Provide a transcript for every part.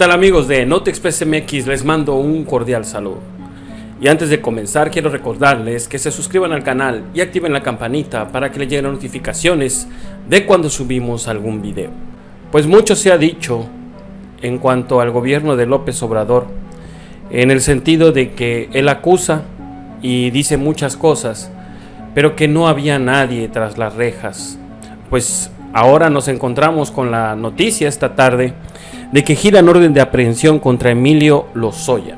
tal amigos de NoteExpress MX? Les mando un cordial saludo. Y antes de comenzar quiero recordarles que se suscriban al canal y activen la campanita para que les lleguen notificaciones de cuando subimos algún video. Pues mucho se ha dicho en cuanto al gobierno de López Obrador, en el sentido de que él acusa y dice muchas cosas, pero que no había nadie tras las rejas. Pues ahora nos encontramos con la noticia esta tarde de que giran orden de aprehensión contra Emilio Lozoya.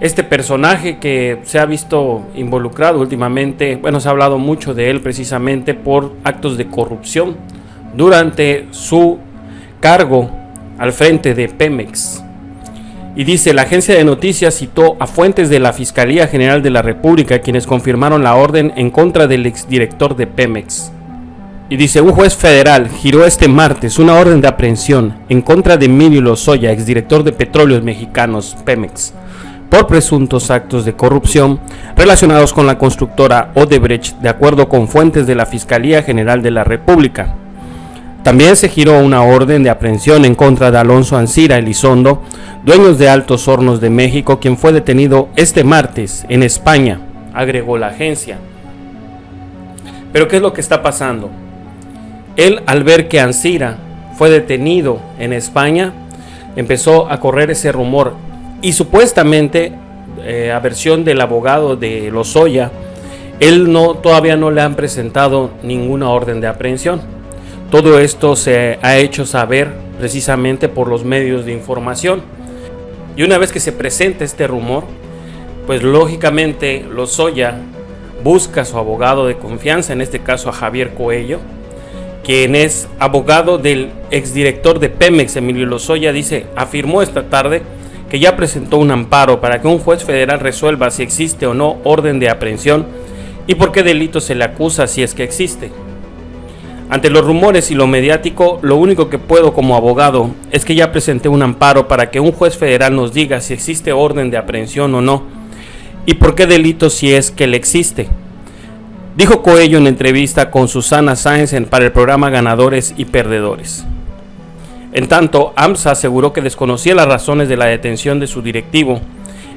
Este personaje que se ha visto involucrado últimamente, bueno, se ha hablado mucho de él precisamente por actos de corrupción durante su cargo al frente de Pemex. Y dice, la agencia de noticias citó a fuentes de la Fiscalía General de la República quienes confirmaron la orden en contra del exdirector de Pemex. Y dice, un juez federal giró este martes una orden de aprehensión en contra de Emilio Lozoya, exdirector de Petróleos Mexicanos, Pemex, por presuntos actos de corrupción relacionados con la constructora Odebrecht, de acuerdo con fuentes de la Fiscalía General de la República. También se giró una orden de aprehensión en contra de Alonso Ancira Elizondo, dueños de Altos Hornos de México, quien fue detenido este martes en España, agregó la agencia. Pero ¿qué es lo que está pasando? Él, al ver que Ancira fue detenido en España, empezó a correr ese rumor y supuestamente, a versión del abogado de Lozoya, él todavía no le han presentado ninguna orden de aprehensión. Todo esto se ha hecho saber precisamente por los medios de información. Y una vez que se presenta este rumor, pues lógicamente Lozoya busca a su abogado de confianza, en este caso a Javier Coello, quien es abogado del exdirector de Pemex, Emilio Lozoya. Afirmó esta tarde que ya presentó un amparo para que un juez federal resuelva si existe o no orden de aprehensión y por qué delito se le acusa si es que existe. Ante los rumores y lo mediático, lo único que puedo como abogado es que ya presenté un amparo para que un juez federal nos diga si existe orden de aprehensión o no y por qué delito si es que le existe, dijo Coello en entrevista con Susana Sáenz para el programa Ganadores y Perdedores. En tanto, AMSA aseguró que desconocía las razones de la detención de su directivo,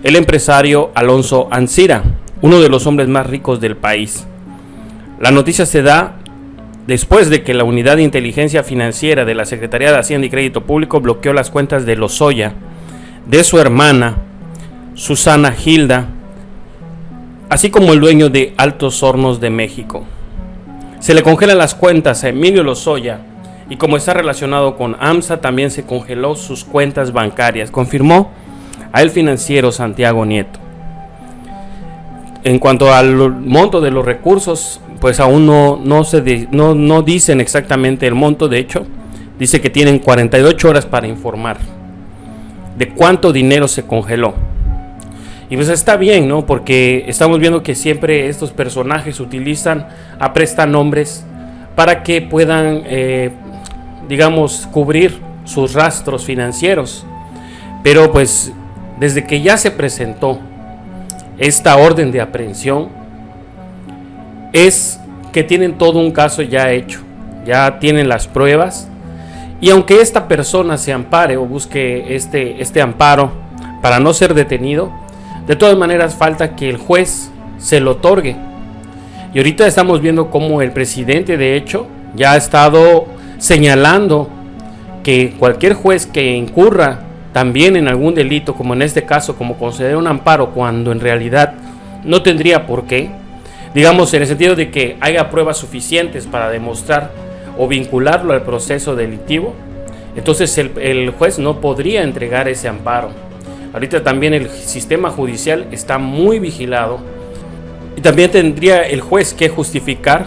el empresario Alonso Ancira, uno de los hombres más ricos del país. La noticia se da después de que la Unidad de Inteligencia Financiera de la Secretaría de Hacienda y Crédito Público bloqueó las cuentas de Lozoya, de su hermana, Susana Hilda, así como el dueño de Altos Hornos de México. Se le congelan las cuentas a Emilio Lozoya y como está relacionado con AMSA, también se congeló sus cuentas bancarias, confirmó a El Financiero Santiago Nieto. En cuanto al monto de los recursos, pues aún no dicen exactamente el monto. De hecho, dice que tienen 48 horas para informar de cuánto dinero se congeló. Y pues está bien, ¿no? Porque estamos viendo que siempre estos personajes utilizan a prestanombres para que puedan, cubrir sus rastros financieros. Pero pues desde que ya se presentó esta orden de aprehensión, es que tienen todo un caso ya hecho, ya tienen las pruebas. Y aunque esta persona se ampare o busque este amparo para no ser detenido, de todas maneras falta que el juez se lo otorgue. Y ahorita estamos viendo cómo el presidente, de hecho, ya ha estado señalando que cualquier juez que incurra también en algún delito, como en este caso, como conceder un amparo cuando en realidad no tendría por qué, digamos en el sentido de que haya pruebas suficientes para demostrar o vincularlo al proceso delictivo, entonces el juez no podría entregar ese amparo. Ahorita también el sistema judicial está muy vigilado y también tendría el juez que justificar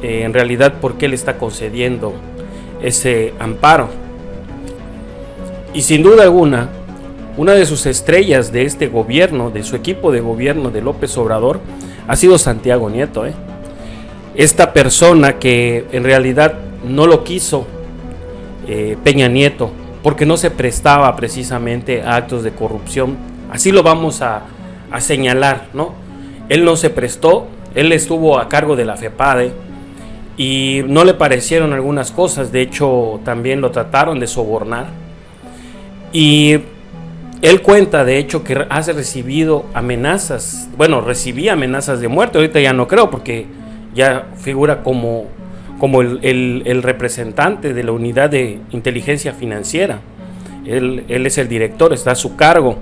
en realidad por qué le está concediendo ese amparo. Y sin duda alguna, una de sus estrellas de este gobierno, de su equipo de gobierno de López Obrador, ha sido Santiago Nieto. Esta persona que en realidad no lo quiso Peña Nieto, porque no se prestaba precisamente a actos de corrupción. Así lo vamos a señalar, ¿no? Él no se prestó, él estuvo a cargo de la FEPADE y no le parecieron algunas cosas. De hecho, también lo trataron de sobornar. Y él cuenta, de hecho, que ha recibido amenazas. Bueno, recibía amenazas de muerte. Ahorita ya no creo, porque ya figura como el representante de la unidad de inteligencia financiera. Él es el director, está a su cargo.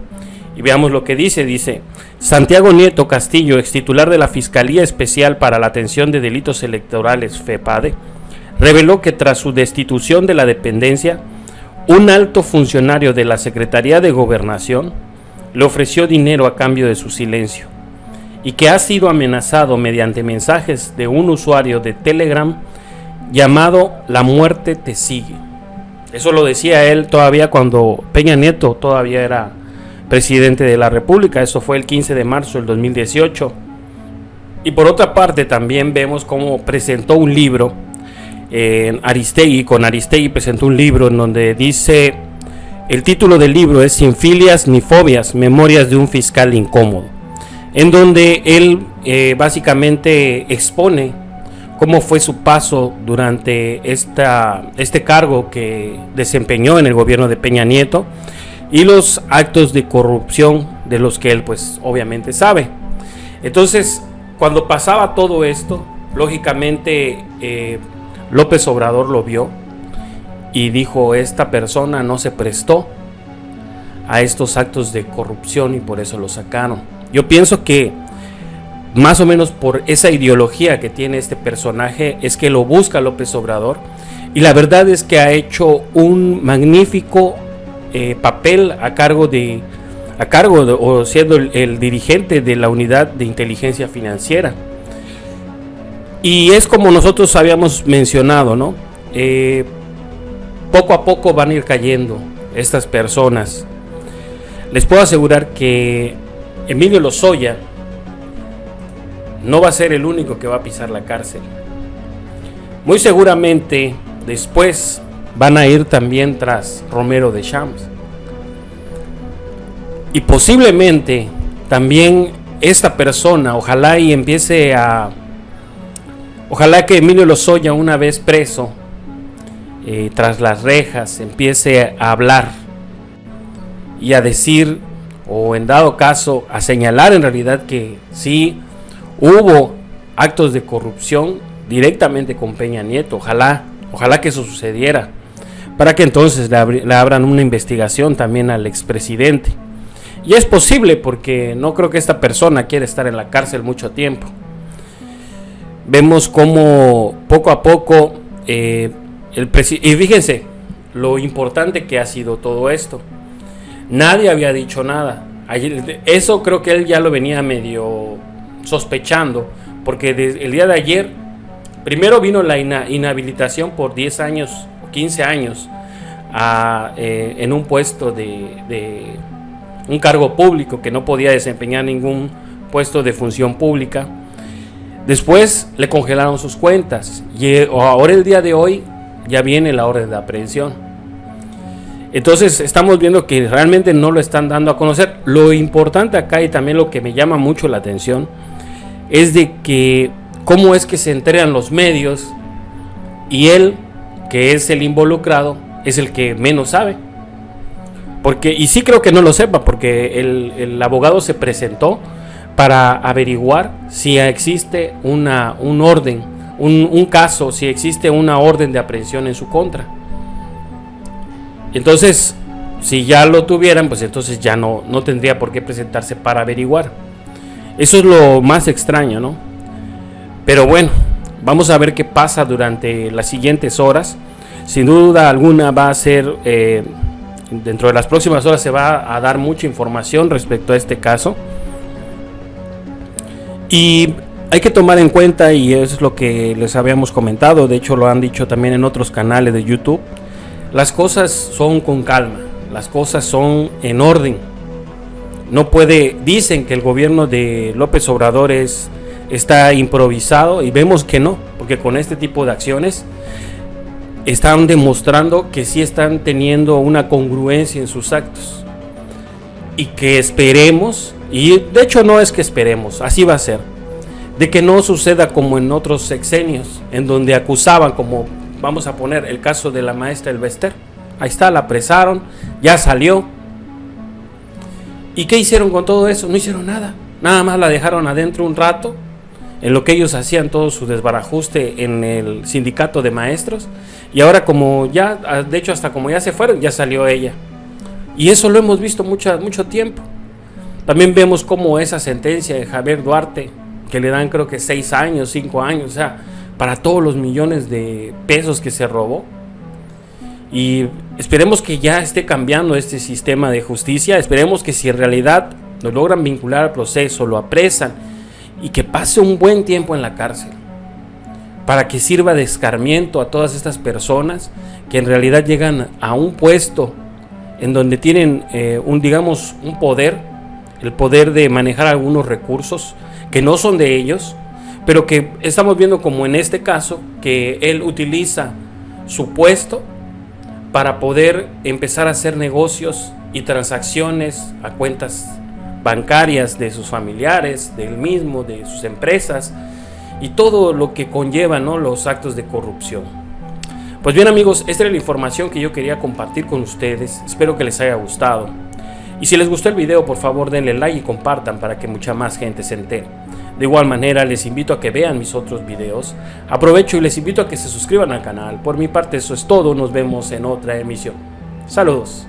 Y veamos lo que dice. Santiago Nieto Castillo, ex titular de la Fiscalía Especial para la Atención de Delitos Electorales, FEPADE, reveló que tras su destitución de la dependencia, un alto funcionario de la Secretaría de Gobernación le ofreció dinero a cambio de su silencio, y que ha sido amenazado mediante mensajes de un usuario de Telegram llamado La Muerte Te Sigue. Eso lo decía él todavía cuando Peña Nieto todavía era presidente de la República. Eso fue el 15 de marzo del 2018. Y por otra parte también vemos cómo presentó un libro en Aristegui. Con Aristegui presentó un libro en donde dice, el título del libro es Sin filias ni fobias, memorias de un fiscal incómodo, en donde él básicamente expone cómo fue su paso durante este cargo que desempeñó en el gobierno de Peña Nieto y los actos de corrupción de los que él pues obviamente sabe. Entonces, cuando pasaba todo esto, lógicamente López Obrador lo vio y dijo, esta persona no se prestó a estos actos de corrupción y por eso lo sacaron. Yo pienso que más o menos por esa ideología que tiene este personaje es que lo busca López Obrador, y la verdad es que ha hecho un magnífico papel o siendo el dirigente de la unidad de inteligencia financiera. Y es como nosotros habíamos mencionado, ¿no? Poco a poco van a ir cayendo estas personas. Les puedo asegurar que Emilio Lozoya no va a ser el único que va a pisar la cárcel. Muy seguramente después van a ir también tras Romero de Champs. Y posiblemente también esta persona, ojalá que Emilio Lozoya, una vez preso, tras las rejas, empiece a hablar y a decir, o en dado caso, a señalar en realidad que sí hubo actos de corrupción directamente con Peña Nieto. Ojalá que eso sucediera, para que entonces le abran una investigación también al expresidente. Y es posible, porque no creo que esta persona quiera estar en la cárcel mucho tiempo. Vemos cómo poco a poco y fíjense lo importante que ha sido todo esto. Nadie había dicho nada. Eso creo que él ya lo venía medio sospechando, porque el día de ayer primero vino la inhabilitación por 10 años, 15 años en un puesto de un cargo público, que no podía desempeñar ningún puesto de función pública. Después le congelaron sus cuentas y ahora el día de hoy ya viene la orden de aprehensión. Entonces estamos viendo que realmente no lo están dando a conocer. Lo importante acá, y también lo que me llama mucho la atención, es de que cómo es que se enteran los medios y él, que es el involucrado, es el que menos sabe. Y sí creo que no lo sepa, porque el abogado se presentó para averiguar si existe un caso, si existe una orden de aprehensión en su contra. Entonces, si ya lo tuvieran, pues entonces ya no tendría por qué presentarse para averiguar. Eso es lo más extraño, ¿no? Pero bueno, vamos a ver qué pasa durante las siguientes horas. Sin duda alguna va a ser, dentro de las próximas horas se va a dar mucha información respecto a este caso. Y hay que tomar en cuenta, y es lo que les habíamos comentado, de hecho lo han dicho también en otros canales de YouTube, las cosas son con calma, las cosas son en orden. Dicen que el gobierno de López Obrador está improvisado, y vemos que no, porque con este tipo de acciones están demostrando que sí están teniendo una congruencia en sus actos, y que esperemos, y de hecho no es que esperemos, así va a ser, de que no suceda como en otros sexenios, en donde acusaban, como vamos a poner el caso de la maestra Elbester, ahí está, la apresaron, ya salió. ¿Y qué hicieron con todo eso? No hicieron nada, nada más la dejaron adentro un rato, en lo que ellos hacían todo su desbarajuste en el sindicato de maestros, y ahora como ya, de hecho hasta como ya se fueron, ya salió ella. Y eso lo hemos visto mucho tiempo. También vemos como esa sentencia de Javier Duarte, que le dan creo que 6 años, 5 años, o sea, para todos los millones de pesos que se robó. Y esperemos que ya esté cambiando este sistema de justicia, esperemos que si en realidad lo logran vincular al proceso, lo apresan y que pase un buen tiempo en la cárcel, para que sirva de escarmiento a todas estas personas que en realidad llegan a un puesto en donde tienen un poder, el poder de manejar algunos recursos que no son de ellos, pero que estamos viendo como en este caso, que él utiliza su puesto para poder empezar a hacer negocios y transacciones a cuentas bancarias de sus familiares, de él mismo, de sus empresas y todo lo que conlleva, ¿no?, los actos de corrupción. Pues bien amigos, esta era la información que yo quería compartir con ustedes, espero que les haya gustado. Y si les gustó el video, por favor denle like y compartan para que mucha más gente se entere. De igual manera, les invito a que vean mis otros videos. Aprovecho y les invito a que se suscriban al canal. Por mi parte, eso es todo. Nos vemos en otra emisión. Saludos.